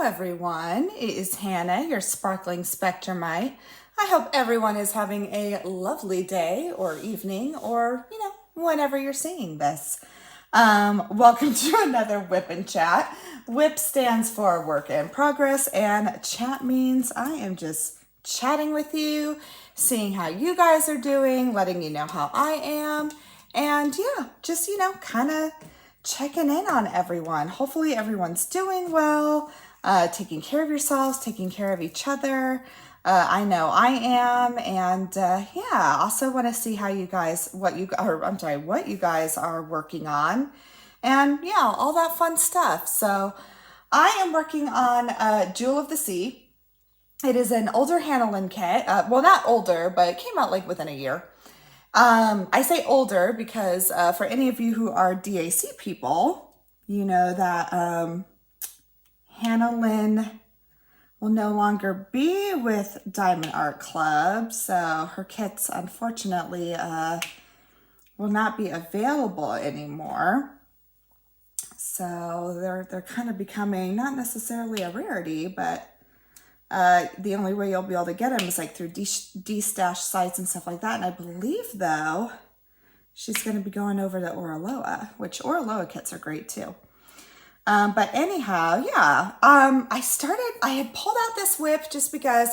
everyone. It is Hannah, your sparkling spectrumite. I hope everyone is having a lovely day or evening or, whenever you're seeing this. Welcome to another WIP and Chat. WIP stands for work in progress, and chat means I am just chatting with you, seeing how you guys are doing, letting you know how I am, and just, kind of checking in on everyone. Hopefully everyone's doing well, taking care of yourselves, taking care of each other. I know I am, and also want to see how you guys, what you guys are working on, and all that fun stuff. So I am working on Jewel of the Sea. It is an older Hannah Lynn kit. Well, not older, but it came out like within a year. I say older because for any of you who are DAC people, you know that Hannah Lynn will no longer be with Diamond Art Club, so her kits unfortunately will not be available anymore. So they're kind of becoming not necessarily a rarity, but the only way you'll be able to get them is like through de-stash sites and stuff like that. And I believe though, she's going to be going over to Oraloa, which Oraloa kits are great too. But anyhow, I had pulled out this WIP just because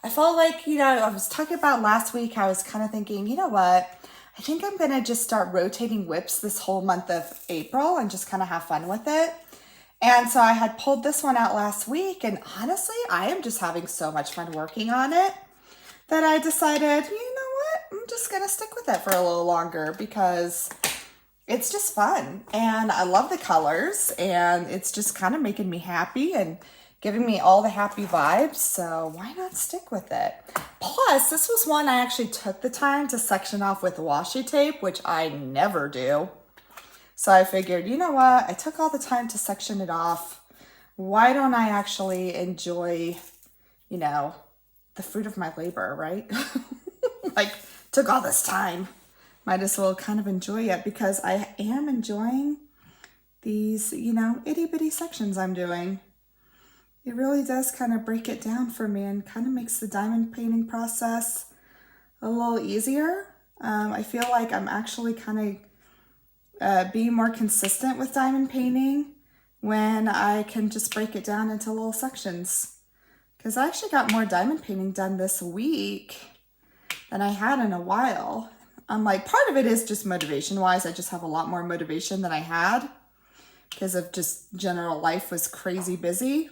I felt like, I was talking about last week, I was kind of thinking, you know what, I think I'm going to just start rotating WIPs this whole month of April and just kind of have fun with it. And so I had pulled this one out last week, and honestly, I am just having so much fun working on it that I decided, you know what, I'm just going to stick with it for a little longer because it's just fun. And I love the colors, and it's just kind of making me happy and giving me all the happy vibes. So why not stick with it? Plus, this was one I actually took the time to section off with washi tape, which I never do. So I figured, you know what? I took all the time to section it off. Why don't I actually enjoy, the fruit of my labor, right? Like, took all this time. Might as well kind of enjoy it because I am enjoying these, itty bitty sections I'm doing. It really does kind of break it down for me and kind of makes the diamond painting process a little easier. I feel like I'm actually kind of being more consistent with diamond painting when I can just break it down into little sections. Because I actually got more diamond painting done this week than I had in a while. I'm like, part of it is just motivation wise. I just have a lot more motivation than I had because of just general life was crazy busy.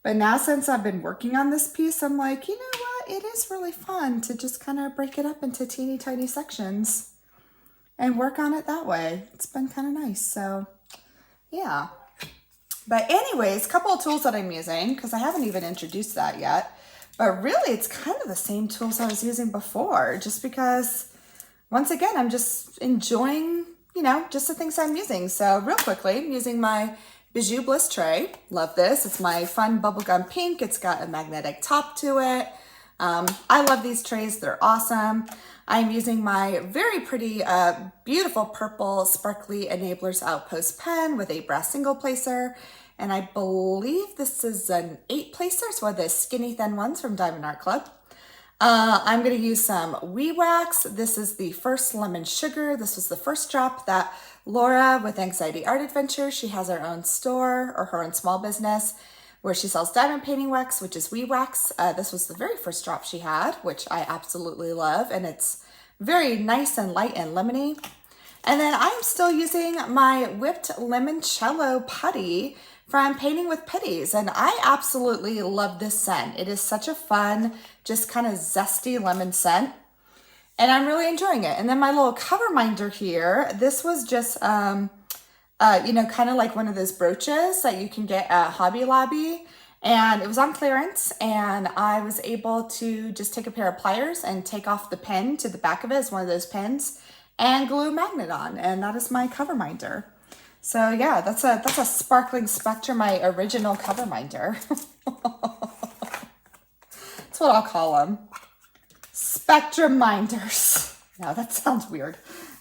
But now since I've been working on this piece, I'm like, you know what? It is really fun to just kind of break it up into teeny tiny sections and work on it that way. It's been kind of nice. So yeah. But anyways, a couple of tools that I'm using because I haven't even introduced that yet. But really, it's kind of the same tools I was using before just because, once again, I'm just enjoying, just the things I'm using. So real quickly, I'm using my Bijou Bliss tray. Love this. It's my fun bubblegum pink. It's got a magnetic top to it. I love these trays. They're awesome. I'm using my very pretty, beautiful purple sparkly Enablers Outpost pen with a brass single placer. And I believe this is an 8 placer. It's one of the skinny thin ones from Diamond Art Club. I'm going to use some Wee Wax. This is the first lemon sugar. This was the first drop that Laura with Anxiety Art Adventure, she has her own store or her own small business where she sells diamond painting wax, which is Wee Wax. This was the very first drop she had, which I absolutely love. And it's very nice and light and lemony. And then I'm still using my whipped limoncello putty from Painting with Pitties. And I absolutely love this scent. It is such a fun, just kind of zesty lemon scent. And I'm really enjoying it. And then my little cover minder here, this was just, kind of like one of those brooches that you can get at Hobby Lobby. And it was on clearance. And I was able to just take a pair of pliers and take off the pin to the back of it as one of those pins and glue a magnet on. And that is my cover minder. So yeah, that's a sparkling spectrum, my original cover minder. That's what I'll call them. Spectrum minders. Now that sounds weird.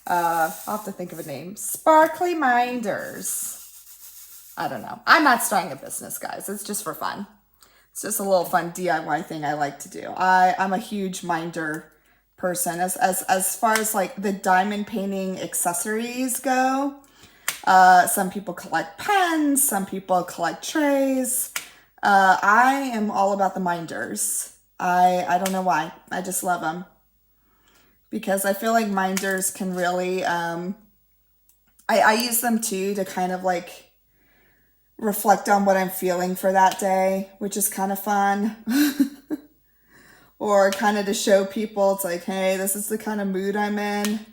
I'll have to think of a name. Sparkly minders. I don't know. I'm not starting a business, guys. It's just for fun. It's just a little fun DIY thing I like to do. I'm a huge minder person as far as like the diamond painting accessories go. Some people collect pens, some people collect trays. I am all about the minders. I don't know why. I just love them because I feel like minders can really, I use them too to kind of like reflect on what I'm feeling for that day, which is kind of fun. Or kind of to show people, it's like, hey, this is the kind of mood I'm in.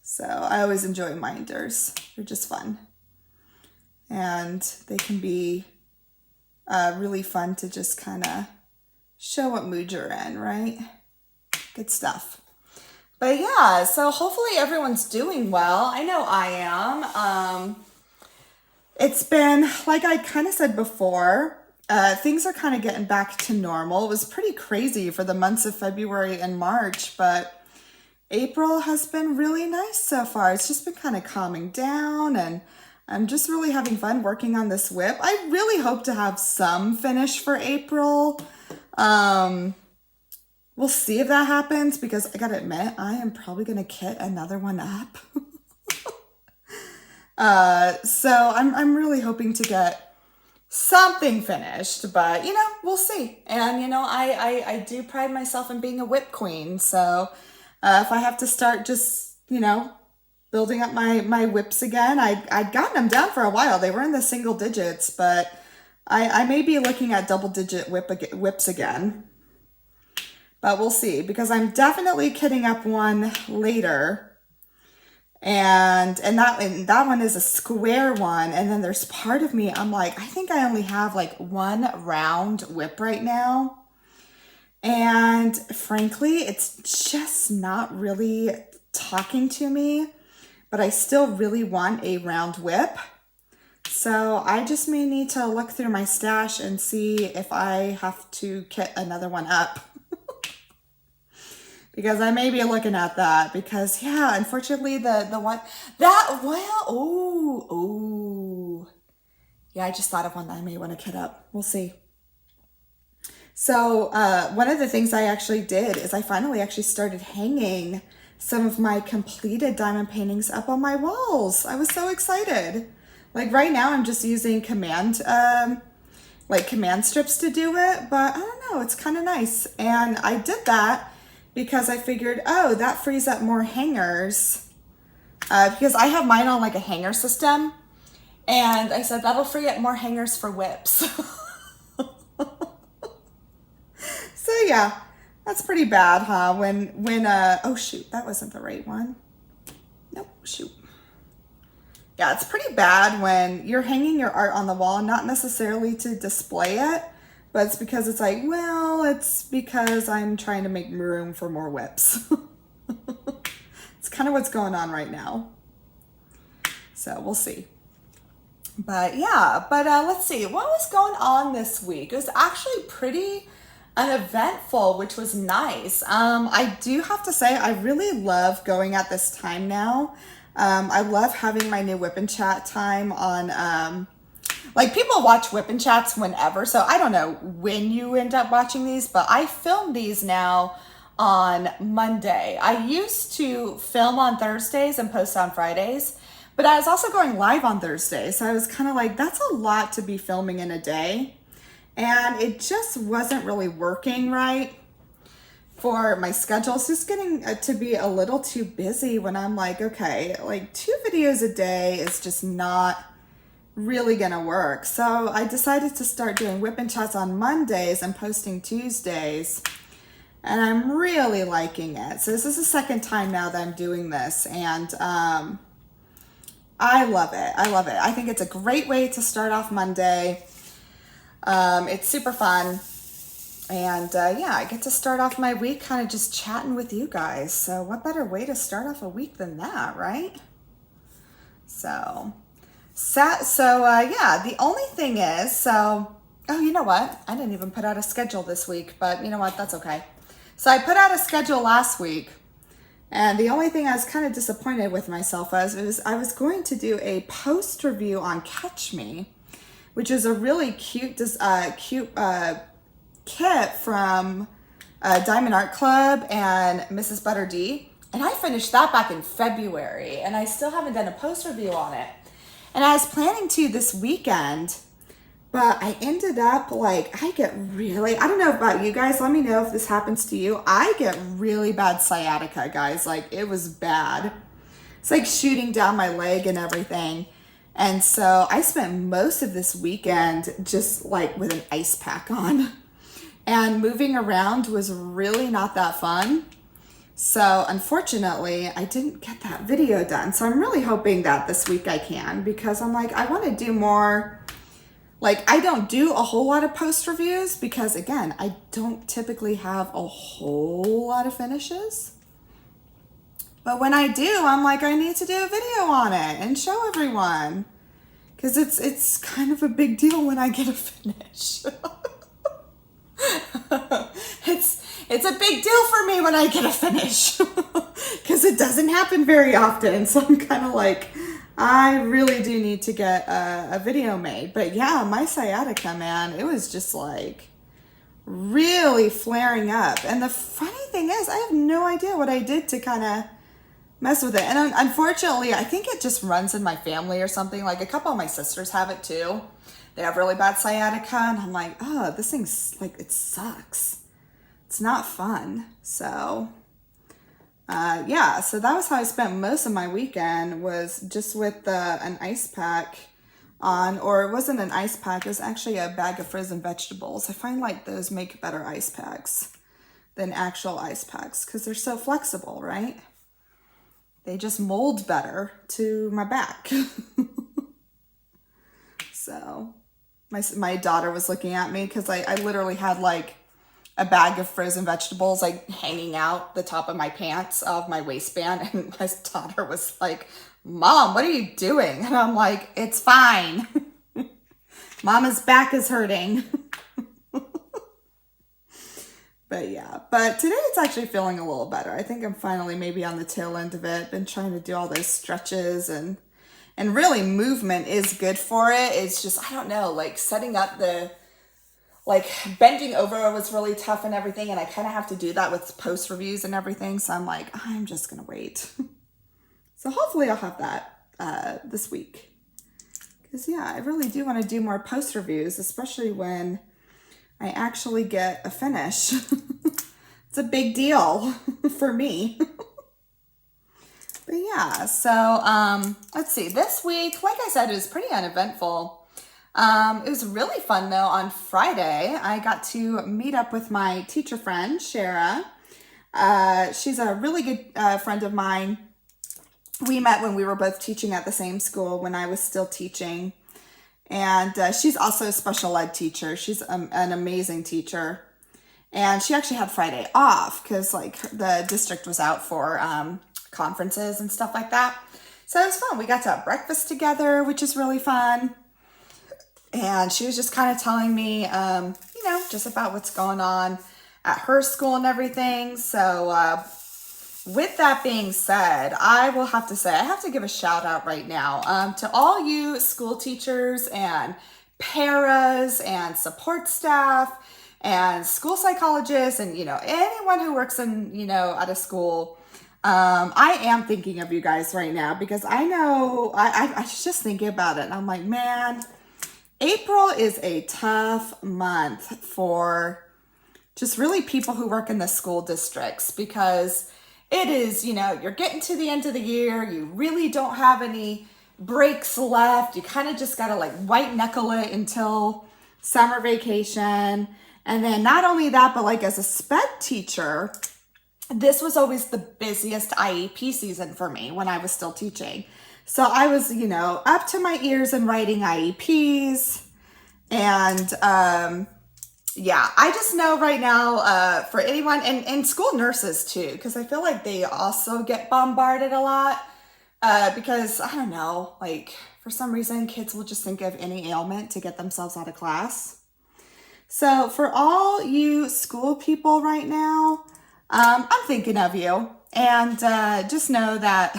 So I always enjoy minders. They're just fun. And they can be really fun to just kind of show what mood you're in, right? Good stuff. But yeah, so hopefully everyone's doing well. I know I am. It's been, like I kind of said before, things are kind of getting back to normal. It was pretty crazy for the months of February and March, but April has been really nice so far. It's just been kind of calming down, and I'm just really having fun working on this WIP. I really hope to have some finish for April. We'll see if that happens, because I gotta admit, I am probably gonna kit another one up. So I'm really hoping to get something finished, but you know, we'll see. And you know, I do pride myself in being a WIP queen. So, if I have to start just, you know, building up my WIPs again, I'd gotten them down for a while. They were in the single digits, but I may be looking at double digit WIPs again, but we'll see, because I'm definitely kitting up one later. And that one is a square one. And then there's part of me, I'm like, I think I only have like one round WIP right now. And frankly, it's just not really talking to me, but I still really want a round WIP. So I just may need to look through my stash and see if I have to kit another one up. Because I may be looking at that, because yeah, unfortunately the one that, well, yeah, I just thought of one that I may want to kit up. We'll see. So one of the things I actually did is I finally actually started hanging some of my completed diamond paintings up on my walls. I was so excited. Like right now I'm just using command strips to do it, but I don't know, it's kind of nice. And I did that because I figured, oh, that frees up more hangers. Because I have mine on like a hanger system. And I said, that'll free up more hangers for WIPs. So yeah, that's pretty bad, huh? Oh shoot, that wasn't the right one. Nope, shoot. Yeah, it's pretty bad when you're hanging your art on the wall, not necessarily to display it, but it's because it's like, well, it's because I'm trying to make room for more WIPs. It's kind of what's going on right now. So we'll see. But yeah, let's see. What was going on this week? It was actually pretty uneventful, which was nice. I do have to say, I really love going at this time now. I love having my new WIP and Chat time on, like people watch WIP and Chats whenever, so I don't know when you end up watching these, but I film these now on Monday. I used to film on Thursdays and post on Fridays, but I was also going live on Thursday, so I was kind of like, that's a lot to be filming in a day, and it just wasn't really working right for my schedule. It's just getting to be a little too busy when I'm like, okay, like 2 videos a day is just not really gonna work. So I decided to start doing WIP and Chats on Mondays and posting Tuesdays, and I'm really liking it. So this is the second time now that I'm doing this, and I love it. I love it. I think it's a great way to start off Monday. It's super fun. And yeah, I get to start off my week kind of just chatting with you guys. So what better way to start off a week than that, right? So yeah, the only thing is, oh, you know what? I didn't even put out a schedule this week, but you know what? That's okay. So I put out a schedule last week, And the only thing I was kind of disappointed with myself was I was going to do a post review on Catch Me, which is a really cute kit from Diamond Art Club and Mrs. Butter D. And I finished that back in February, and I still haven't done a post review on it. And I was planning to this weekend, but I ended up like, I don't know about you guys, let me know if this happens to you. I get really bad sciatica, guys. Like, it was bad. It's like shooting down my leg and everything. And so I spent most of this weekend just like with an ice pack on. And moving around was really not that fun. So unfortunately, I didn't get that video done. So I'm really hoping that this week I can, because I'm like, I want to do more. Like, I don't do a whole lot of post reviews because, again, I don't typically have a whole lot of finishes. But when I do, I'm like, I need to do a video on it and show everyone, because it's kind of a big deal when I get a finish. It's a big deal for me when I get a finish because it doesn't happen very often. So I'm kind of like, I really do need to get a video made. But yeah, my sciatica, man, it was just like really flaring up. And the funny thing is, I have no idea what I did to kind of mess with it. And unfortunately, I think it just runs in my family or something. Like, a couple of my sisters have it too. They have really bad sciatica, and I'm like, oh, this thing's like, it sucks. It's not fun. So yeah, so that was how I spent most of my weekend, was just with an ice pack on, or it wasn't an ice pack, it was actually a bag of frozen vegetables. I find like those make better ice packs than actual ice packs because they're so flexible, right? They just mold better to my back. So my daughter was looking at me because I literally had like a bag of frozen vegetables like hanging out the top of my pants of my waistband, and my daughter was like, Mom, what are you doing? And I'm like, it's fine. Mama's back is hurting. But yeah, but today it's actually feeling a little better. I think I'm finally maybe on the tail end of it. Been trying to do all those stretches, and really movement is good for it. It's just, I don't know, like setting up like bending over was really tough and everything. And I kind of have to do that with post reviews and everything. So I'm like, I'm just going to wait. So hopefully I'll have that this week. Because yeah, I really do want to do more post reviews, especially when I actually get a finish. It's a big deal for me. But yeah, so let's see. This week, like I said, it was pretty uneventful. It was really fun though. On Friday, I got to meet up with my teacher friend, Shara. She's a really good friend of mine. We met when we were both teaching at the same school when I was still teaching. And she's also a special ed teacher. She's an amazing teacher. And she actually had Friday off because like the district was out for conferences and stuff like that. So it was fun. We got to have breakfast together, which is really fun. And she was just kind of telling me, you know, just about what's going on at her school and everything. So with that being said, I will have to say, I have to give a shout out right now to all you school teachers and paras and support staff and school psychologists and, you know, anyone who works in, you know, at a school. I am thinking of you guys right now because I know I was just thinking about it and I'm like, man, April is a tough month for just really people who work in the school districts, because it is, you know, you're getting to the end of the year. You really don't have any breaks left. You kind of just got to like white knuckle it until summer vacation. And then not only that, but like as a sped teacher, this was always the busiest IEP season for me when I was still teaching. So I was, you know, up to my ears in writing IEPs. And yeah, I just know right now for anyone, and school nurses too, because I feel like they also get bombarded a lot because, I don't know, like for some reason, kids will just think of any ailment to get themselves out of class. So for all you school people right now, I'm thinking of you. And just know that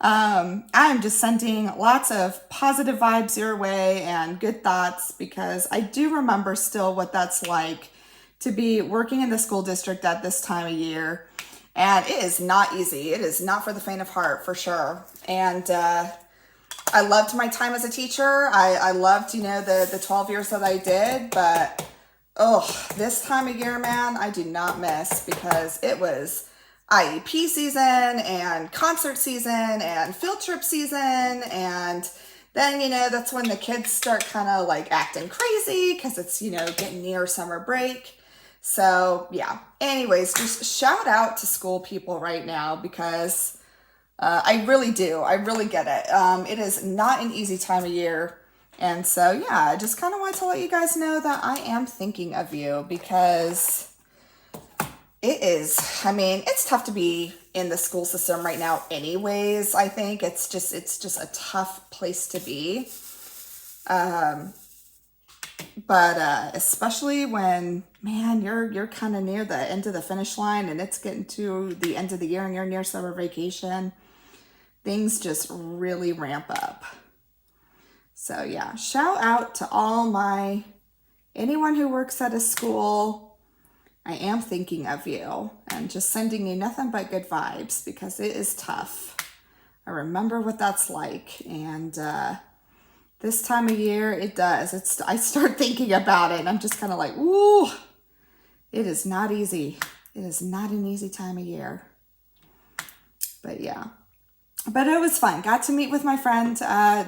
I'm just sending lots of positive vibes your way and good thoughts, because I do remember still what that's like to be working in the school district at this time of year. And it is not easy. It is not for the faint of heart, for sure. And I loved my time as a teacher. I loved, the 12 years that I did, but this time of year, man, I do not miss, because it was IEP season and concert season and field trip season. And then, that's when the kids start kind of like acting crazy because it's, getting near summer break. So yeah, anyways, just shout out to school people right now, because I really do. I really get it. It is not an easy time of year. And so, yeah, I just kind of want to let you guys know that I am thinking of you, because it is, it's tough to be in the school system right now anyways. I think it's just a tough place to be. But especially when, man, you're kind of near the end of the finish line and it's getting to the end of the year and you're near summer vacation, things just really ramp up. So yeah, shout out to anyone who works at a school. I am thinking of you and just sending you nothing but good vibes, because it is tough. I remember what that's like. And this time of year, it does. I start thinking about it and I'm just kind of like, ooh, it is not easy. It is not an easy time of year. But yeah, but it was fun. Got to meet with my friend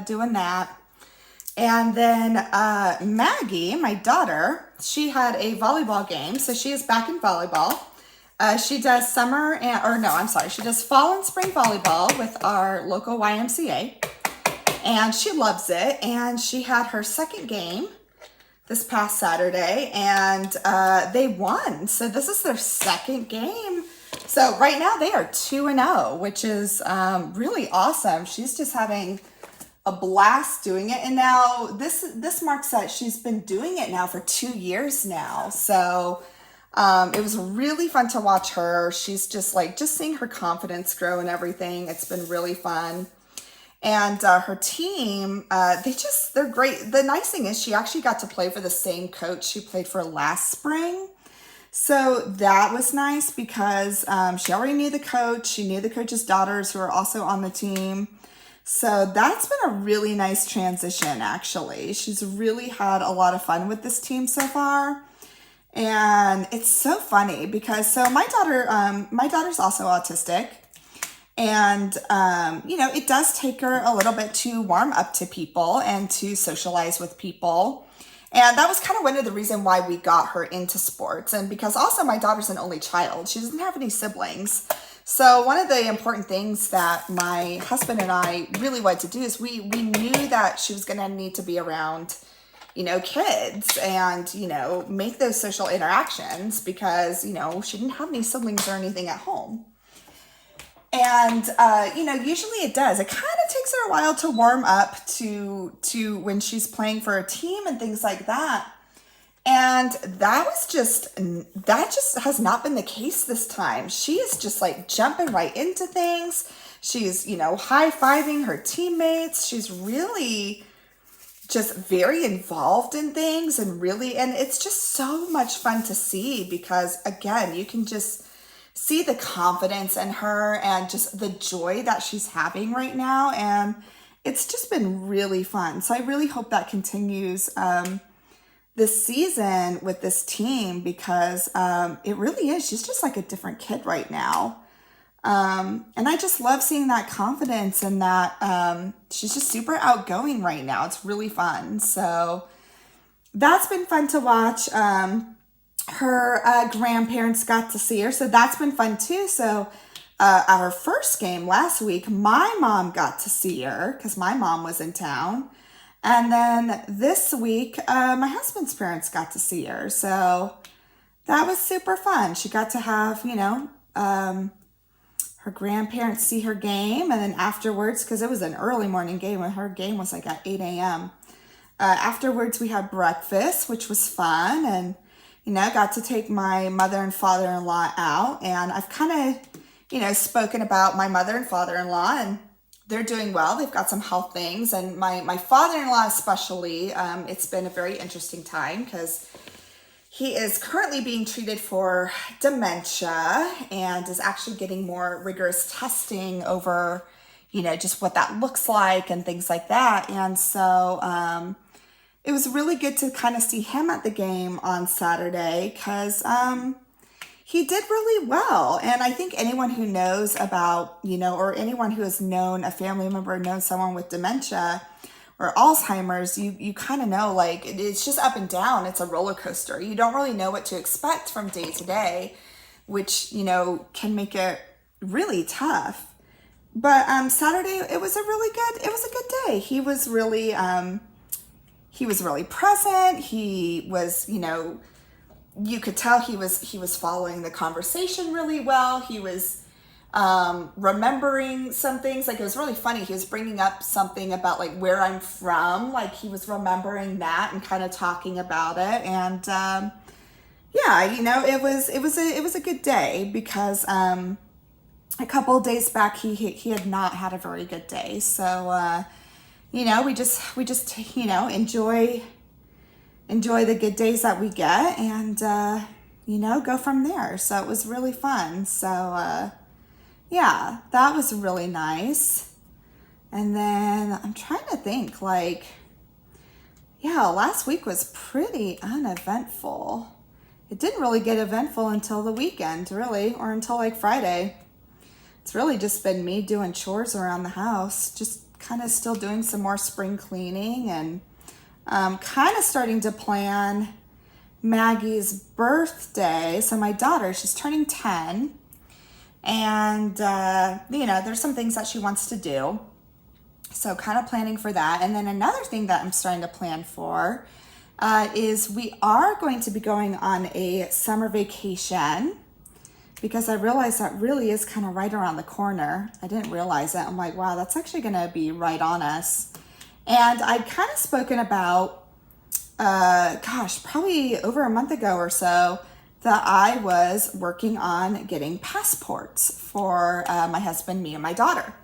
doing that. And then Maggie, my daughter, she had a volleyball game. So she is back in volleyball. She does she does fall and spring volleyball with our local YMCA. And she loves it. And she had her second game this past Saturday, and they won. So this is their second game. So right now they are 2-0, which is really awesome. She's just having a blast doing it. And now this marks that she's been doing it now for 2 years now. So it was really fun to watch her. She's just seeing her confidence grow and everything. It's been really fun. And her team, they're great. The nice thing is she actually got to play for the same coach she played for last spring. So that was nice, because she already knew the coach. She knew the coach's daughters, who are also on the team. So that's been a really nice transition, actually. She's really had a lot of fun with this team so far. And it's so funny because my daughter's also autistic. And, it does take her a little bit to warm up to people and to socialize with people. And that was kind of one of the reasons why we got her into sports. And because also my daughter's an only child. She doesn't have any siblings. So one of the important things that my husband and I really wanted to do is we knew that she was going to need to be around, kids and, make those social interactions, because, she didn't have any siblings or anything at home. And, usually it does. It kind of takes her a while to warm up to when she's playing for a team and things like that. And that just has not been the case this time. She is just jumping right into things. She's, high-fiving her teammates. She's really just very involved in things and it's just so much fun to see, because again, you can just see the confidence in her and just the joy that she's having right now. And it's just been really fun. So I really hope that continues this season with this team, because it really is. She's just like a different kid right now. And I just love seeing that confidence and that she's just super outgoing right now. It's really fun. So that's been fun to watch. Her grandparents got to see her, so that's been fun too. So our first game last week, my mom got to see her because my mom was in town. And then this week, my husband's parents got to see her. So that was super fun. She got to have, her grandparents see her game. And then afterwards, because it was an early morning game, and her game was at 8 a.m. Afterwards, we had breakfast, which was fun. And, got to take my mother and father-in-law out. And I've kind of, spoken about my mother and father-in-law, and they're doing well. They've got some health things, and my father-in-law especially, it's been a very interesting time because he is currently being treated for dementia and is actually getting more rigorous testing over, just what that looks like and things like that. And so it was really good to kind of see him at the game on Saturday because he did really well. And I think anyone who knows about, or anyone who has known a family member, known someone with dementia or Alzheimer's, you kind of know, like, it's just up and down. It's a roller coaster. You don't really know what to expect from day to day, which, can make it really tough. But Saturday, it was a good day. He was really present. He was, you could tell he was following the conversation really well. He was remembering some things. Like, it was really funny. He was bringing up something about like where I'm from. Like, he was remembering that and kind of talking about it. And it was a good day because a couple of days back he had not had a very good day. So we just enjoy the good days that we get and go from there. So it was really fun. So yeah, that was really nice. And then I'm trying to think, last week was pretty uneventful. It didn't really get eventful until the weekend, really, or until like Friday. It's really just been me doing chores around the house, just kind of still doing some more spring cleaning and kind of starting to plan Maggie's birthday. So my daughter, she's turning 10. And, there's some things that she wants to do. So kind of planning for that. And then another thing that I'm starting to plan for is we are going to be going on a summer vacation because I realized that really is kind of right around the corner. I didn't realize it. I'm like, wow, that's actually going to be right on us. And I'd kind of spoken about, probably over a month ago or so, that I was working on getting passports for my husband, me, and my daughter.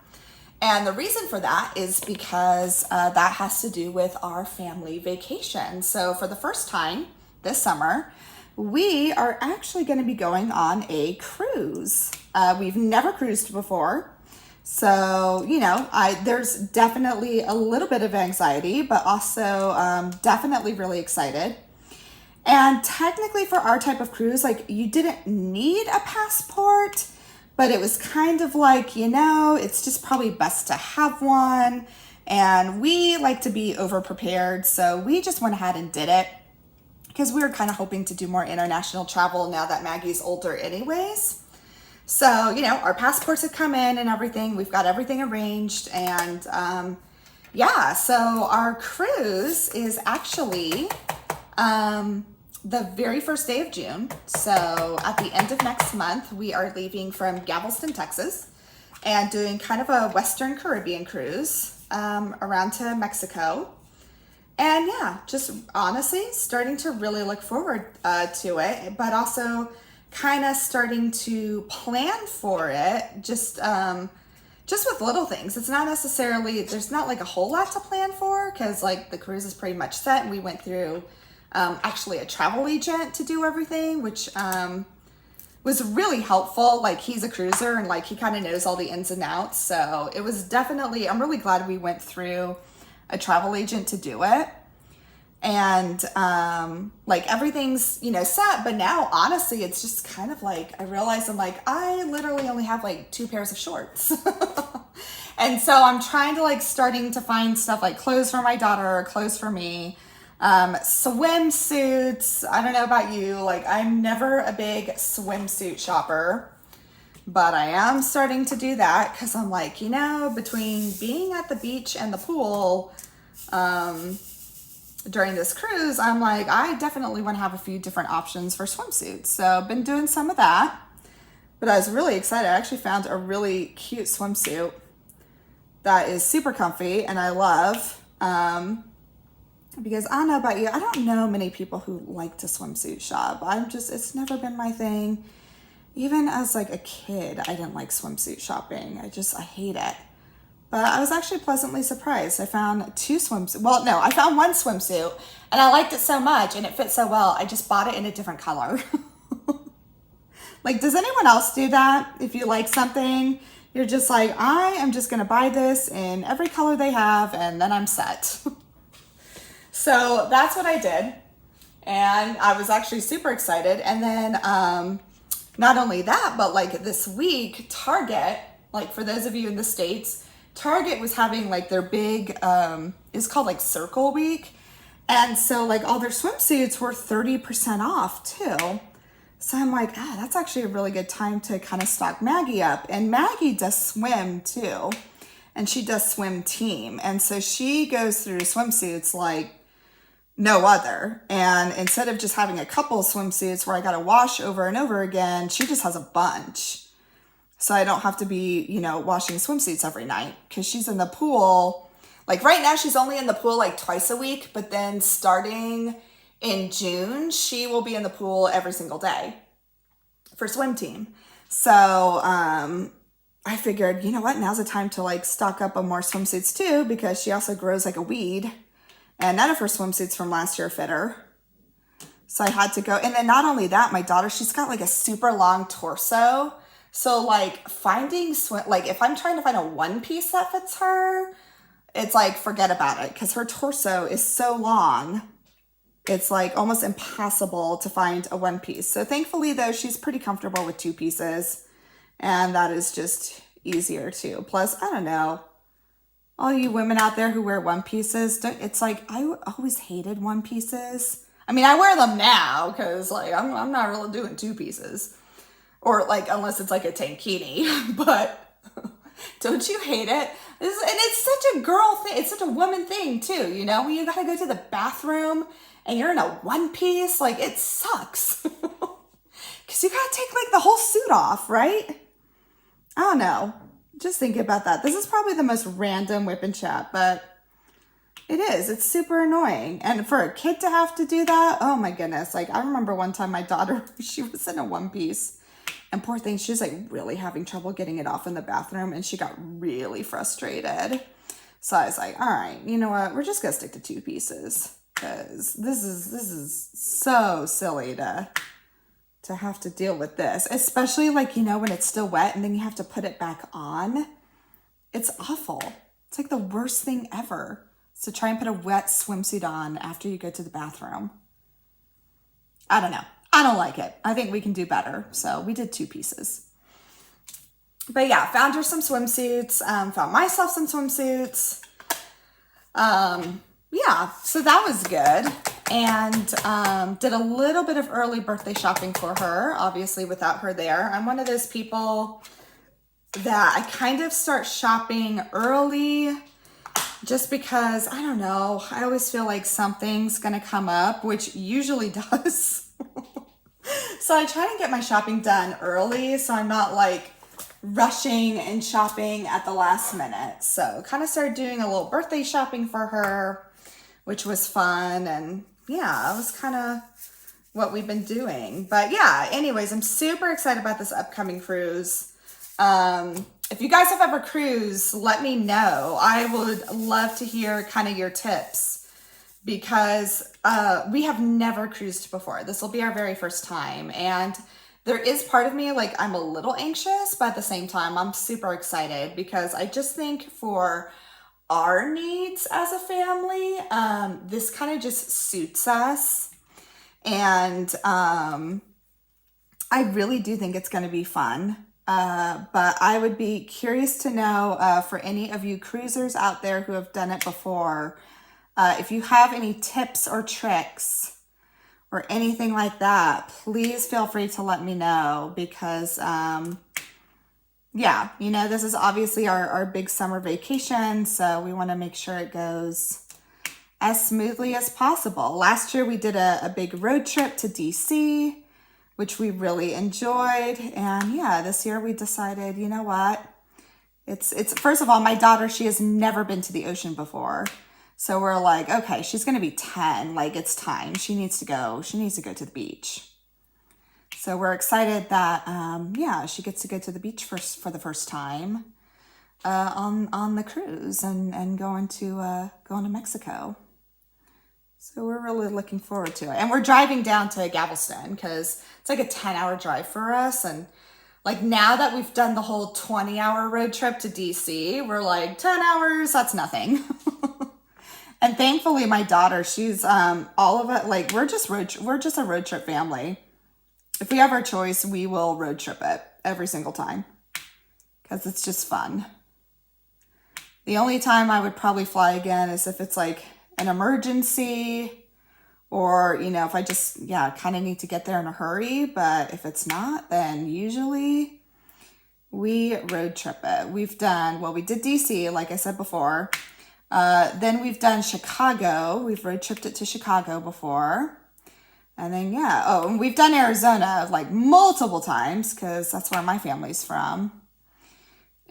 And the reason for that is because that has to do with our family vacation. So for the first time this summer, we are actually going to be going on a cruise. We've never cruised before. So, there's definitely a little bit of anxiety, but also definitely really excited. And technically for our type of cruise, you didn't need a passport, but it was kind of like, it's just probably best to have one. And we like to be over prepared. So we just went ahead and did it because we were kind of hoping to do more international travel now that Maggie's older anyways. So, our passports have come in and everything. We've got everything arranged. And so our cruise is actually the very first day of June. So at the end of next month, we are leaving from Galveston, Texas, and doing kind of a Western Caribbean cruise around to Mexico. And just honestly starting to really look forward to it, but also kind of starting to plan for it just with little things. It's not necessarily, there's not like a whole lot to plan for because the cruise is pretty much set, and we went through actually a travel agent to do everything, which was really helpful. He's a cruiser and he kind of knows all the ins and outs. So it was definitely, I'm really glad we went through a travel agent to do it. And everything's, set. But now, honestly, it's just kind of I realized I literally only have 2 pairs of shorts. And so I'm trying to starting to find stuff clothes for my daughter, clothes for me. Swimsuits. I don't know about you. I'm never a big swimsuit shopper, but I am starting to do that because I'm between being at the beach and the pool, during this cruise, I'm I definitely want to have a few different options for swimsuits. So I've been doing some of that, but I was really excited. I actually found a really cute swimsuit that is super comfy and I love, because I don't know about you, I don't know many people who like to swimsuit shop. It's never been my thing. Even as like a kid, I didn't like swimsuit shopping. I hate it. But I was actually pleasantly surprised. I found two swimsuits. Well, no, I found one swimsuit and I liked it so much and it fit so well. I just bought it in a different color. Like, does anyone else do that? If you like something, you're just like, I am just going to buy this in every color they have and then I'm set. So that's what I did. And I was actually super excited. And then not only that, but like this week, Target, like for those of you in the States, Target was having like their big, it's called like Circle Week. And so like all their swimsuits were 30% off too. So I'm like, that's actually a really good time to kind of stock Maggie up. And Maggie does swim too. And she does swim team. And so she goes through swimsuits like no other. And instead of just having a couple swimsuits where I got to wash over and over again, she just has a bunch. So I don't have to be, you know, washing swimsuits every night because she's in the pool. Like right now, she's only in the pool like twice a week, but then starting in June, she will be in the pool every single day for swim team. So I figured, you know what, now's the time to like stock up on more swimsuits too, because she also grows like a weed and none of her swimsuits from last year fit her. So I had to go. And then not only that, my daughter, she's got like a super long torso. So like finding like if I'm trying to find a one piece that fits her, it's like, forget about it. Cause her torso is so long. It's like almost impossible to find a one piece. So thankfully though, she's pretty comfortable with two pieces and that is just easier too. Plus, I don't know, all you women out there who wear one pieces, it's like, I always hated one pieces. I mean, I wear them now because like, I'm not really doing two pieces or like, unless it's like a tankini, but don't you hate it? And it's such a girl thing. It's such a woman thing too. You know, when you got to go to the bathroom and you're in a one piece, like it sucks. Cause you gotta take like the whole suit off, right? I don't know. Just think about that. This is probably the most random WIP and Chat, but it is. It's super annoying. And for a kid to have to do that, oh my goodness. Like I remember one time my daughter, she was in a one piece and poor thing, she was like really having trouble getting it off in the bathroom and she got really frustrated. So I was like, all right, you know what? We're just gonna stick to two pieces. Because this is so silly to have to deal with this, especially like, you know, when it's still wet and then you have to put it back on. It's awful. It's like the worst thing ever. So try and put a wet swimsuit on after you go to the bathroom. I don't know. I don't like it. I think we can do better. So we did two pieces. But yeah, found her some swimsuits, found myself some swimsuits. Yeah, so that was good. And did a little bit of early birthday shopping for her, obviously without her there. I'm one of those people that I kind of start shopping early just because, I don't know, I always feel like something's gonna come up, which usually does. So I try to get my shopping done early so I'm not like rushing and shopping at the last minute. So kind of started doing a little birthday shopping for her, which was fun. And yeah, it was kind of what we've been doing. But yeah, anyways, I'm super excited about this upcoming cruise. If you guys have ever cruised, let me know. I would love to hear kind of your tips because we have never cruised before. This will be our very first time. And there is part of me, like I'm a little anxious, but at the same time, I'm super excited because I just think for our needs as a family, this kind of just suits us. And I really do think it's going to be fun. But I would be curious to know for any of you cruisers out there who have done it before, if you have any tips or tricks or anything like that, please feel free to let me know because, yeah, you know, this is obviously our big summer vacation, so we want to make sure it goes as smoothly as possible. Last year we did a big road trip to DC, which we really enjoyed. And yeah, this year we decided, you know what? It's first of all, my daughter, she has never been to the ocean before. So we're like, okay, she's going to be 10. Like it's time. She needs to go to the beach. So we're excited that, yeah, she gets to go to the beach for the first time on the cruise and going to Mexico. So we're really looking forward to it. And we're driving down to Galveston because it's like a 10-hour drive for us. And like now that we've done the whole 20-hour road trip to DC, we're like 10 hours, that's nothing. And thankfully my daughter, she's all of it, like we're just a road trip family. If we have our choice, we will road trip it every single time because it's just fun. The only time I would probably fly again is if it's like an emergency or, you know, if I just, yeah, kind of need to get there in a hurry. But if it's not, then usually we road trip it. We've done, well, we did DC, like I said before. Then we've done Chicago. We've road tripped it to Chicago before. And then, yeah, oh, and we've done Arizona like multiple times because that's where my family's from.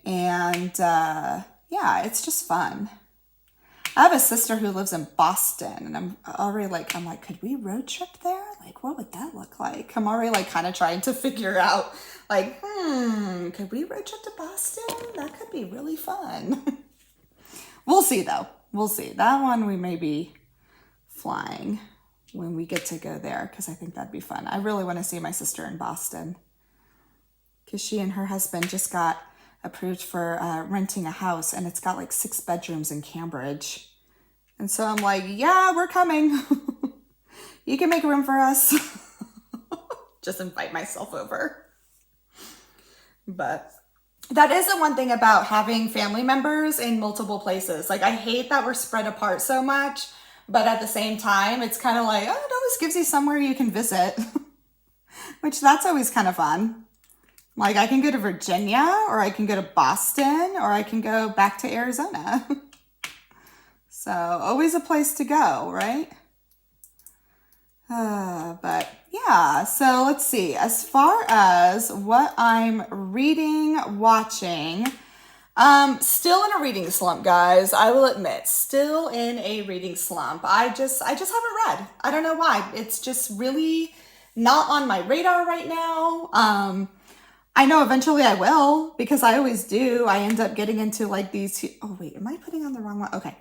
And yeah, it's just fun. I have a sister who lives in Boston, and I'm already like, could we road trip there? Like, what would that look like? I'm already like kind of trying to figure out, like, could we road trip to Boston? That could be really fun. We'll see though. We'll see. That one we may be flying when we get to go there because I think that'd be fun. I really want to see my sister in Boston because she and her husband just got approved for renting a house, and it's got like 6 bedrooms in Cambridge. And so I'm like, yeah, we're coming. You can make room for us. Just invite myself over. But that is the one thing about having family members in multiple places. Like I hate that we're spread apart so much, but at the same time, it's kind of like, oh, it always gives you somewhere you can visit, which that's always kind of fun. Like I can go to Virginia, or I can go to Boston, or I can go back to Arizona. So always a place to go, right? But yeah, so let's see. As far as what I'm reading, watching, still in a reading slump, guys. I will admit, still in a reading slump. I just haven't read. I don't know why. It's just really not on my radar right now. I know eventually I will because I always do. I end up getting into like these. Oh wait, am I putting on the wrong one? Okay.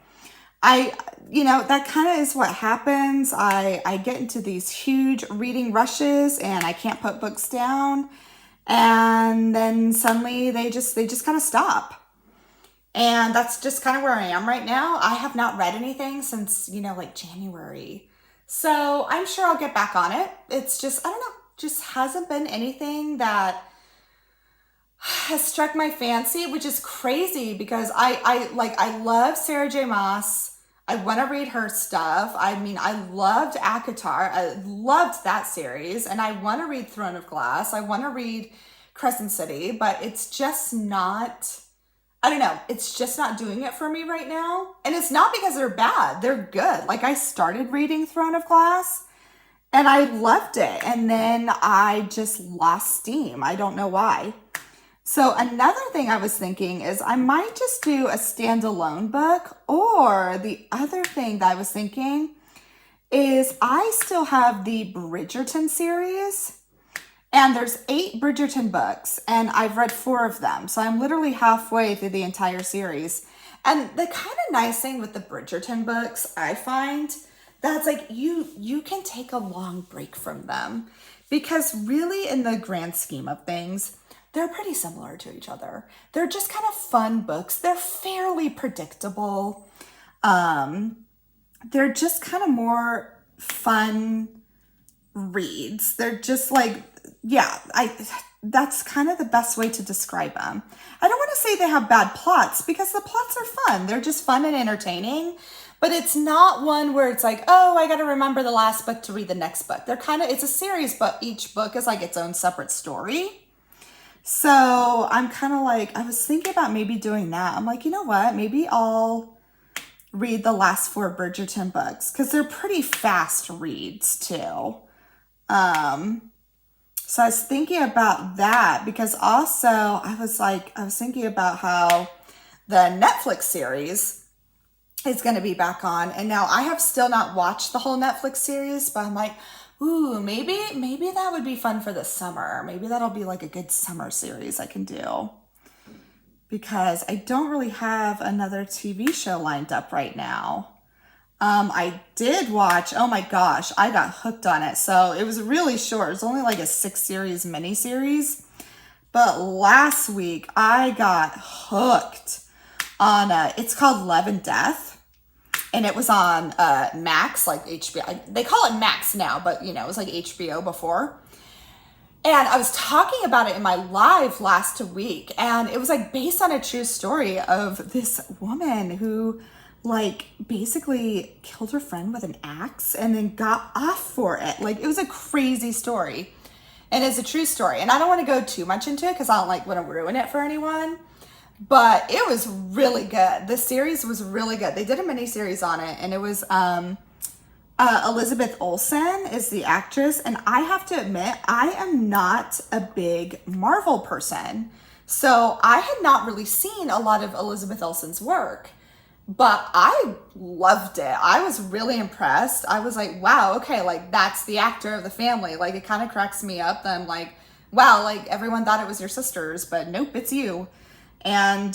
That kind of is what happens. I get into these huge reading rushes and I can't put books down. And then suddenly they just kind of stop. And that's just kind of where I am right now. I have not read anything since, like January. So I'm sure I'll get back on it. It's just, I don't know, just hasn't been anything that has struck my fancy, which is crazy because I love Sarah J. Maas. I want to read her stuff. I mean, I loved ACOTAR. I loved that series, and I want to read Throne of Glass. I want to read Crescent City, but it's just not, I don't know. It's just not doing it for me right now. And it's not because they're bad. They're good. Like I started reading Throne of Glass and I loved it. And then I just lost steam. I don't know why. So another thing I was thinking is I might just do a standalone book, or the other thing that I was thinking is I still have the Bridgerton series, and there's 8 Bridgerton books and I've read 4 of them. So I'm literally halfway through the entire series. And the kind of nice thing with the Bridgerton books, I find that's like you can take a long break from them because really in the grand scheme of things, they're pretty similar to each other. They're just kind of fun books. They're fairly predictable. They're just kind of more fun reads. They're just like, yeah, that's kind of the best way to describe them. I don't want to say they have bad plots because the plots are fun. They're just fun and entertaining, but it's not one where it's like, oh, I got to remember the last book to read the next book. It's a series, but each book is like its own separate story. So I'm kind of like, I was thinking about maybe doing that. I'm like, you know what? Maybe I'll read the last 4 Bridgerton books because they're pretty fast reads too. So I was thinking about that because also I was thinking about how the Netflix series is going to be back on. And now I have still not watched the whole Netflix series, but I'm like, Ooh, maybe that would be fun for the summer. Maybe that'll be like a good summer series I can do. Because I don't really have another TV show lined up right now. I did watch, oh my gosh, I got hooked on it. So it was really short. It was only like a 6-series miniseries. But last week I got hooked on, it's called Love and Death. And it was on Max, like HBO. They call it Max now, but you know, it was like HBO before. And I was talking about it in my live last week, and it was like based on a true story of this woman who like basically killed her friend with an axe and then got off for it. Like, it was a crazy story, and it's a true story. And I don't want to go too much into it because I don't like want to ruin it for anyone. But it was really good. The series was really good. They did a mini series on it, and it was Elizabeth Olsen is the actress. And I have to admit, I am not a big Marvel person, so I had not really seen a lot of Elizabeth Olsen's work, but I loved it. I was really impressed. I was like, wow, okay, like that's the actor of the family. Like, it kind of cracks me up. I'm like, wow, like everyone thought it was your sisters, but nope, it's you. And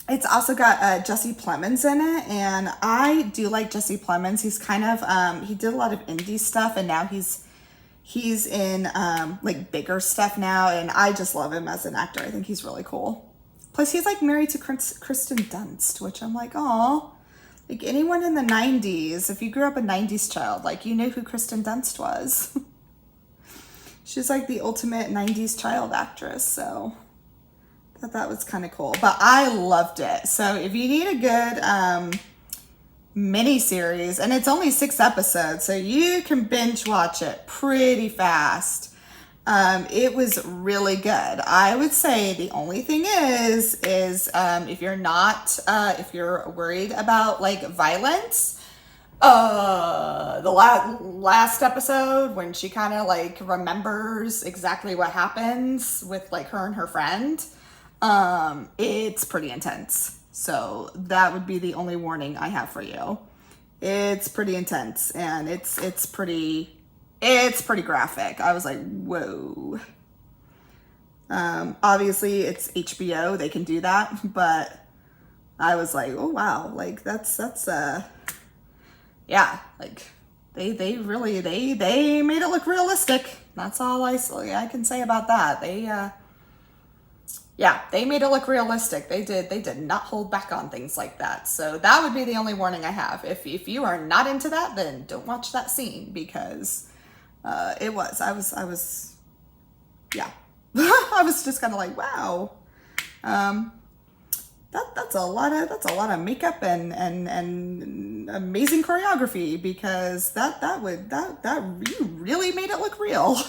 it's also got Jesse Plemons in it, and I do like Jesse Plemons. He's kind of he did a lot of indie stuff, and now he's in like bigger stuff now, and I just love him as an actor. I think he's really cool. Plus, he's like married to Kristen Dunst, which I'm like, oh, like anyone in the 90s, if you grew up a 90s child, like you knew who Kristen Dunst was. She's like the ultimate 90s child actress, so thought that was kind of cool. But I loved it. So if you need a good mini series, and it's only 6 episodes, so you can binge watch it pretty fast. It was really good. I would say the only thing is if you're not if you're worried about like violence, the last episode when she kind of like remembers exactly what happens with like her and her friend, it's pretty intense. So that would be the only warning I have for you. It's pretty intense, and it's pretty graphic. I was like, whoa. Obviously it's HBO, they can do that, but I was like, oh wow, like that's yeah, like they really made it look realistic. That's all I can say about that. They made it look realistic. They did not hold back on things like that. So that would be the only warning I have. If you are not into that, then don't watch that scene, because I was yeah. I was just kind of like, wow. That's a lot of makeup and amazing choreography, because that you really made it look real.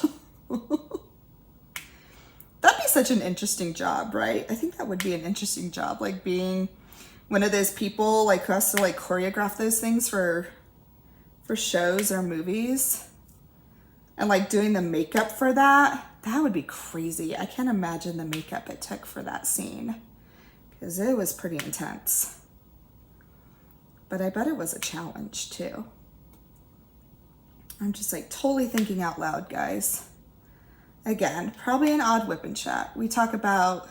That'd be such an interesting job, right? I think that would be an interesting job, like being one of those people like who has to like choreograph those things for shows or movies, and like doing the makeup for that. That would be crazy. I can't imagine the makeup it took for that scene, because it was pretty intense. But I bet it was a challenge too. I'm just like totally thinking out loud, guys. Again, probably an odd WIP and Chat. We talk about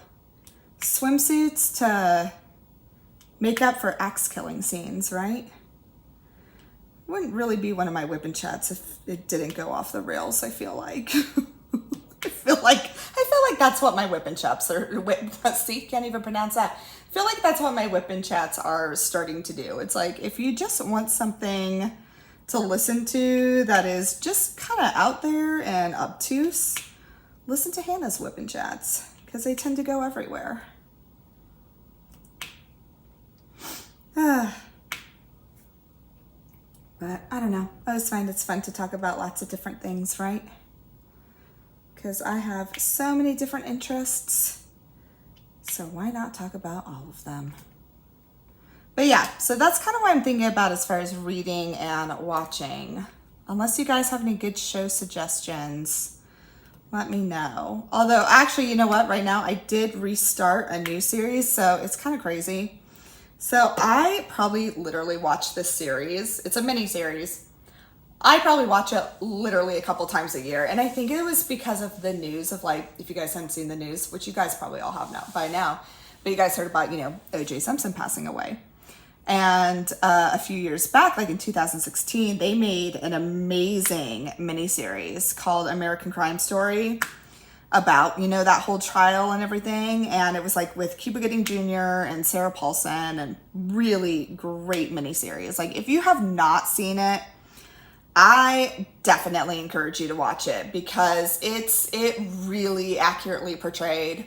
swimsuits to make up for axe killing scenes, right? Wouldn't really be one of my WIP and Chats if it didn't go off the rails, I feel like. I feel like that's what my WIP and Chats are. See, can't even pronounce that. I feel like that's what my WIP and Chats are starting to do. It's like, if you just want something to listen to that is just kind of out there and obtuse, listen to Hannah's WIP and Chats, because they tend to go everywhere. But I don't know. I always find it's fun to talk about lots of different things, right? Because I have so many different interests. So why not talk about all of them? But yeah, so that's kind of what I'm thinking about as far as reading and watching. Unless you guys have any good show suggestions, let me know. Although, actually, you know what? Right now, I did restart a new series, so it's kind of crazy. So I probably literally watched this series. It's a mini series I probably watch it literally a couple times a year. And I think it was because of the news of like, if you guys haven't seen the news, which you guys probably all have now by now, but you guys heard about, O.J. Simpson passing away. And a few years back, like in 2016, they made an amazing miniseries called American Crime Story about, that whole trial and everything. And it was like with Cuba Gooding Jr. and Sarah Paulson, and really great miniseries. Like if you have not seen it, I definitely encourage you to watch it because it really accurately portrayed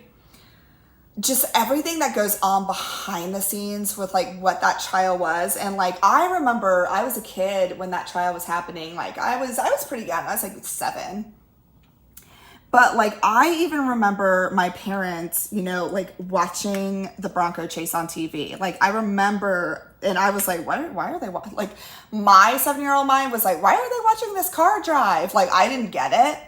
just everything that goes on behind the scenes with like what that trial was. And like I remember I was a kid when that trial was happening. Like I was pretty young. I was like 7. But like I even remember my parents, like watching the Bronco chase on TV. Like I remember, and I was like, why are they watching? Like my 7-year-old mind was like, why are they watching this car drive? Like I didn't get it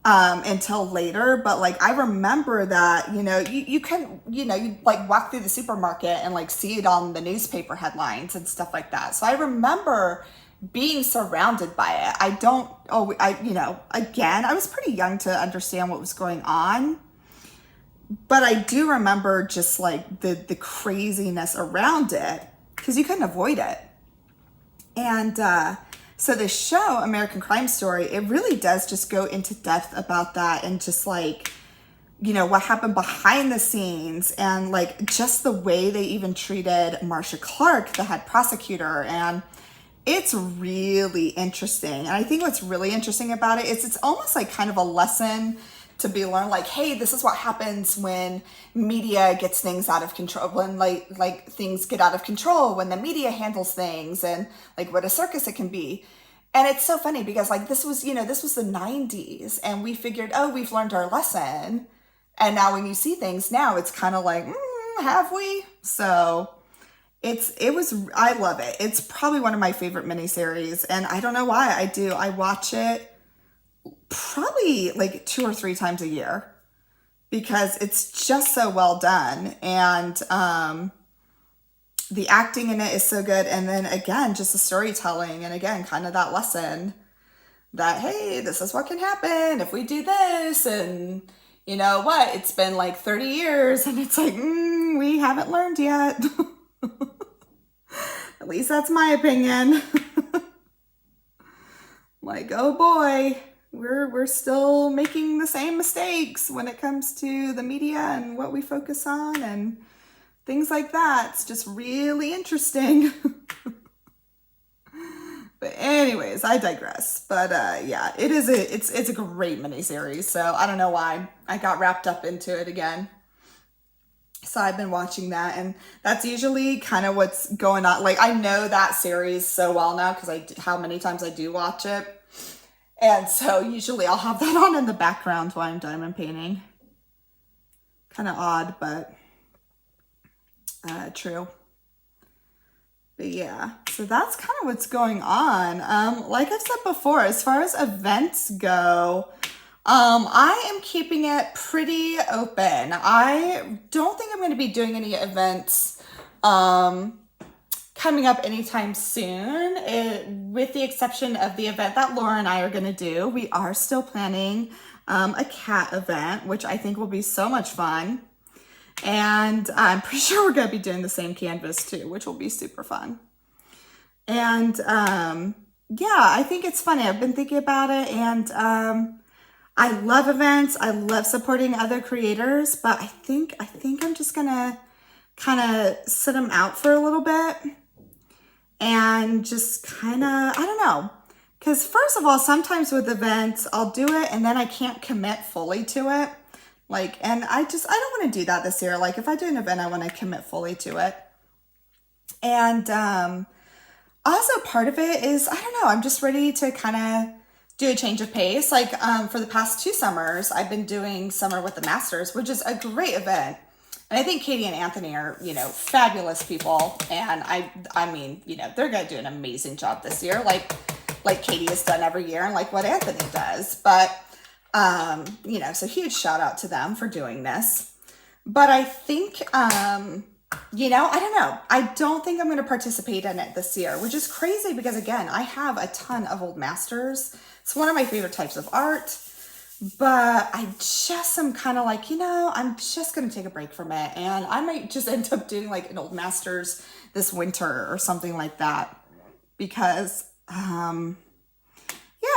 until later. But like I remember that, you can, you like walk through the supermarket and like see it on the newspaper headlines and stuff like that. So I remember being surrounded by it. Again, I was pretty young to understand what was going on, but I do remember just like the craziness around it because you couldn't avoid it. And so the show, American Crime Story, it really does just go into depth about that and just like, what happened behind the scenes and like just the way they even treated Marcia Clark, the head prosecutor. And it's really interesting. And I think what's really interesting about it is it's almost like kind of a lesson to be learned. Like, hey, this is what happens when media gets things out of control, when like things get out of control, when the media handles things, and like what a circus it can be. And it's so funny because like this was the 90s and we figured, oh, we've learned our lesson. And now when you see things now, it's kind of like, have we? So I love it. It's probably one of my favorite miniseries, and I don't know why. I watch it probably like 2 or 3 times a year because it's just so well done. And the acting in it is so good. And then again, just the storytelling, and again, kind of that lesson that, hey, this is what can happen if we do this. And you know what? It's been like 30 years and it's like, we haven't learned yet. At least that's my opinion. Like, oh boy, we're still making the same mistakes when it comes to the media and what we focus on and things like that. It's just really interesting. But anyways, I digress. But yeah, it's a great miniseries. So I don't know why I got wrapped up into it again. So I've been watching that, and that's usually kind of what's going on. Like I know that series so well now because how many times I do watch it. And so usually I'll have that on in the background while I'm diamond painting. Kind of odd, but true. But yeah, so that's kind of what's going on. Like I've said before, as far as events go, I am keeping it pretty open. I don't think I'm going to be doing any events coming up anytime soon, with the exception of the event that Laura and I are going to do. We are still planning a cat event, which I think will be so much fun. And I'm pretty sure we're going to be doing the same canvas too, which will be super fun. And yeah, I think it's funny. I've been thinking about it, and I love events. I love supporting other creators, but I think I'm just gonna kind of sit them out for a little bit and just kind of, I don't know. Because first of all, sometimes with events, I'll do it and then I can't commit fully to it. Like, and I don't want to do that this year. Like if I do an event, I want to commit fully to it. And also part of it is, I don't know, I'm just ready to kind of do a change of pace. Like for the past 2 summers, I've been doing Summer with the Masters, which is a great event. And I think Katie and Anthony are, fabulous people. And I mean, they're going to do an amazing job this year. Like Katie has done every year and like what Anthony does. But, so huge shout out to them for doing this. But I think, you know, I don't know. I don't think I'm going to participate in it this year, which is crazy because, again, I have a ton of old masters. It's one of my favorite types of art, but I just am kind of like, you know, I'm just going to take a break from it. And I might just end up doing like an old masters this winter or something like that because, yeah,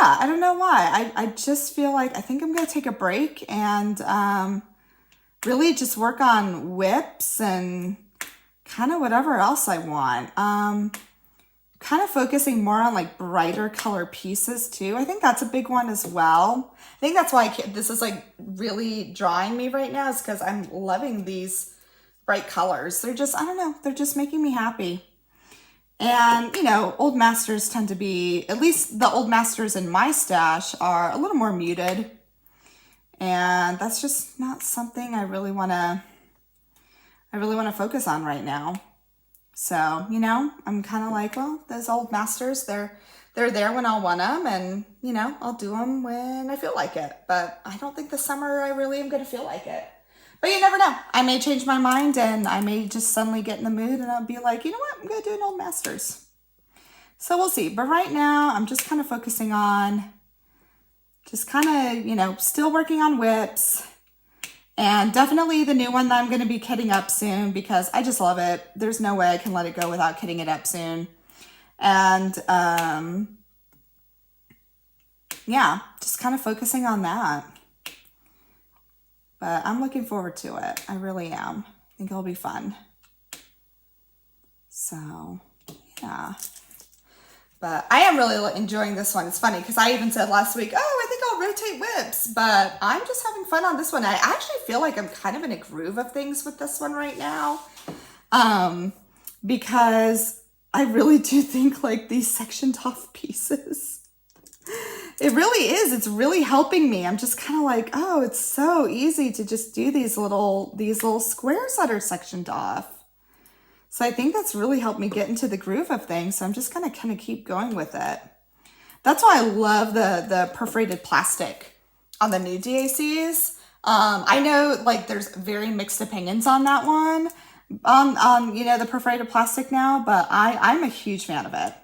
I don't know why. I just feel like I think I'm going to take a break and really just work on WIPs and kind of whatever else I want. Kind of focusing more on like brighter color pieces too. I think that's a big one as well. I think that's why this is like really drawing me right now, is because I'm loving these bright colors. They're just, I don't know, they're just making me happy. And, you know, old masters tend to be, at least the old masters in my stash are a little more muted. And that's just not something I really want to focus on right now. So, you know, I'm kind of like, well, those old masters, they're there when I'll want them, and, you know, I'll do them when I feel like it. But I don't think this summer I really am going to feel like it. But you never know. I may change my mind and I may just suddenly get in the mood and I'll be like, you know what, I'm going to do an old masters. So we'll see. But right now I'm just kind of focusing on just kind of, you know, still working on WIPs. And definitely the new one that I'm going to be kitting up soon because I just love it. There's no way I can let it go without kitting it up soon. And yeah, just kind of focusing on that. But I'm looking forward to it. I really am. I think it'll be fun. So, yeah. But I am really enjoying this one. It's funny because I even said last week, oh, I think I'll rotate WIPs. But I'm just having fun on this one. I actually feel like I'm kind of in a groove of things with this one right now. Because I really do think like these sectioned off pieces, it really is. It's really helping me. I'm just kind of like, oh, it's so easy to just do these little squares that are sectioned off. So I think that's really helped me get into the groove of things. So I'm just gonna kind of keep going with it. That's why I love the perforated plastic on the new DACs. I know like there's very mixed opinions on that one, on you know, the perforated plastic now, but I'm a huge fan of it.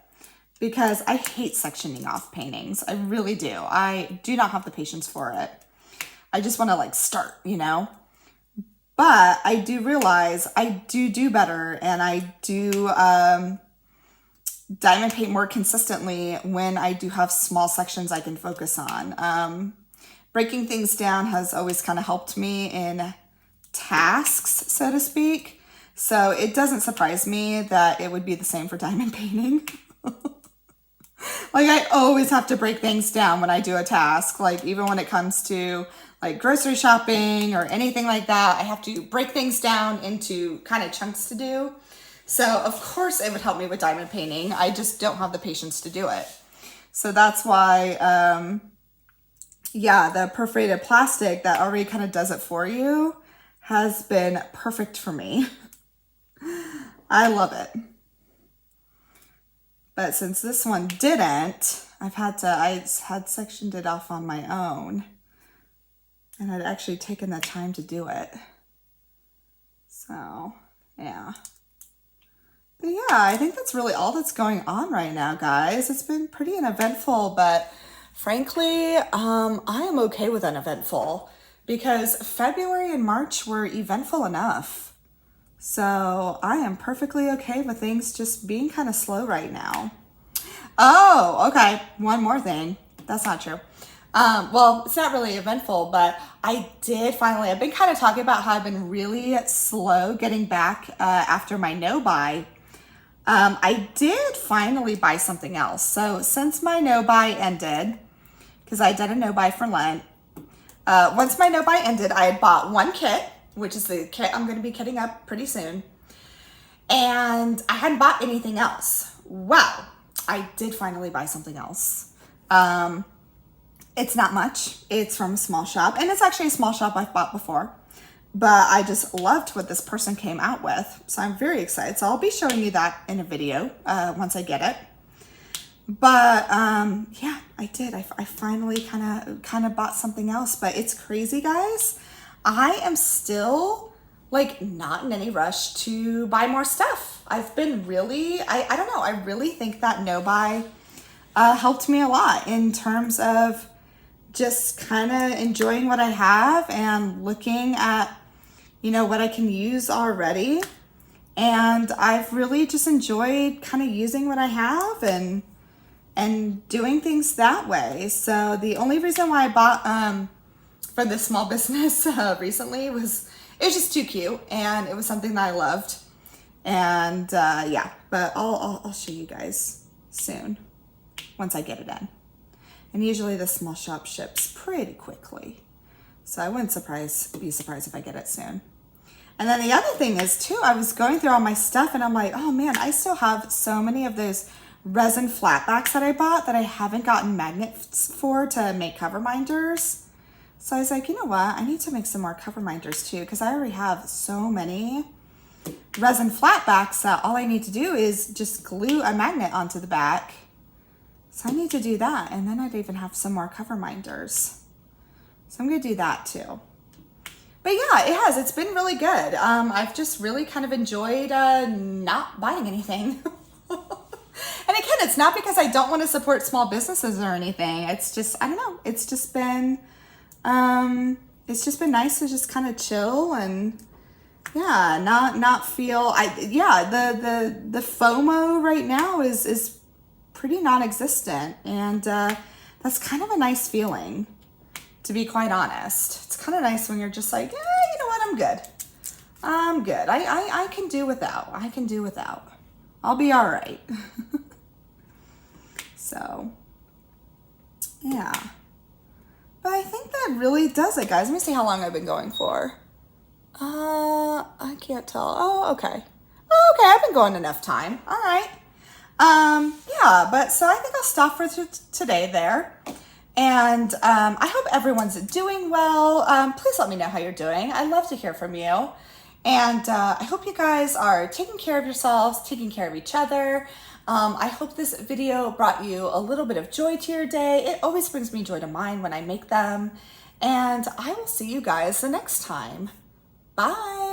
Because I hate sectioning off paintings. I really do. I do not have the patience for it. I just want to like start, you know. But I do realize I do better, and I do diamond paint more consistently when I do have small sections I can focus on. Breaking things down has always kind of helped me in tasks, so to speak. So it doesn't surprise me that it would be the same for diamond painting. Like I always have to break things down when I do a task. Like even when it comes to like grocery shopping or anything like that, I have to break things down into kind of chunks to do. So of course it would help me with diamond painting. I just don't have the patience to do it. So that's why, yeah, the perforated plastic that already kind of does it for you has been perfect for me. I love it. But since this one didn't, I had sectioned it off on my own. And I'd actually taken the time to do it. So, yeah. But yeah, I think that's really all that's going on right now, guys. It's been pretty uneventful, but frankly, I am okay with uneventful because February and March were eventful enough. So I am perfectly okay with things just being kind of slow right now. Oh, okay. One more thing. That's not true. Well, it's not really eventful, but I did finally, I've been kind of talking about how I've been really slow getting back after my no-buy. I did finally buy something else. So since my no-buy ended, because I did a no-buy for Lent, once my no-buy ended, I had bought one kit, which is the kit I'm going to be kitting up pretty soon. And I hadn't bought anything else. Well, I did finally buy something else. It's not much. It's from a small shop. And it's actually a small shop I've bought before. But I just loved what this person came out with. So I'm very excited. So I'll be showing you that in a video once I get it. But yeah, I did. I finally kind of bought something else. But it's crazy, guys. I am still like not in any rush to buy more stuff. I've been really, I don't know, I really think that no buy helped me a lot in terms of just kind of enjoying what I have and looking at, you know, what I can use already. And I've really just enjoyed kind of using what I have and doing things that way. So the only reason why I bought for this small business recently was it was just too cute, and it was something that I loved. And yeah, but I'll show you guys soon once I get it in. And usually the small shop ships pretty quickly, so I wouldn't be surprised if I get it soon. And then the other thing is too, I was going through all my stuff and I'm like, oh man, I still have so many of those resin flatbacks that I bought that I haven't gotten magnets for to make cover minders. So I was like, you know what? I need to make some more cover minders too, because I already have so many resin flatbacks that all I need to do is just glue a magnet onto the back. So I need to do that. And then I'd even have some more cover minders. So I'm going to do that too. But yeah, it's been really good. I've just really kind of enjoyed not buying anything. And again, it's not because I don't want to support small businesses or anything. It's just, I don't know. It's just been nice to just kind of chill and yeah, not feel, the FOMO right now is pretty non-existent. And that's kind of a nice feeling, to be quite honest. It's kind of nice when you're just like, yeah, you know what, I'm good. I'm good. I can do without. I can do without. I'll be all right. So, yeah. But I think that really does it, guys. Let me see how long I've been going for. I can't tell. Oh, okay. Oh, okay, I've been going enough time. All right. Yeah, but so I think I'll stop for today there. And I hope everyone's doing well. Please let me know how you're doing. I'd love to hear from you. And I hope you guys are taking care of yourselves, taking care of each other. I hope this video brought you a little bit of joy to your day. It always brings me joy to mine when I make them. And I will see you guys the next time. Bye.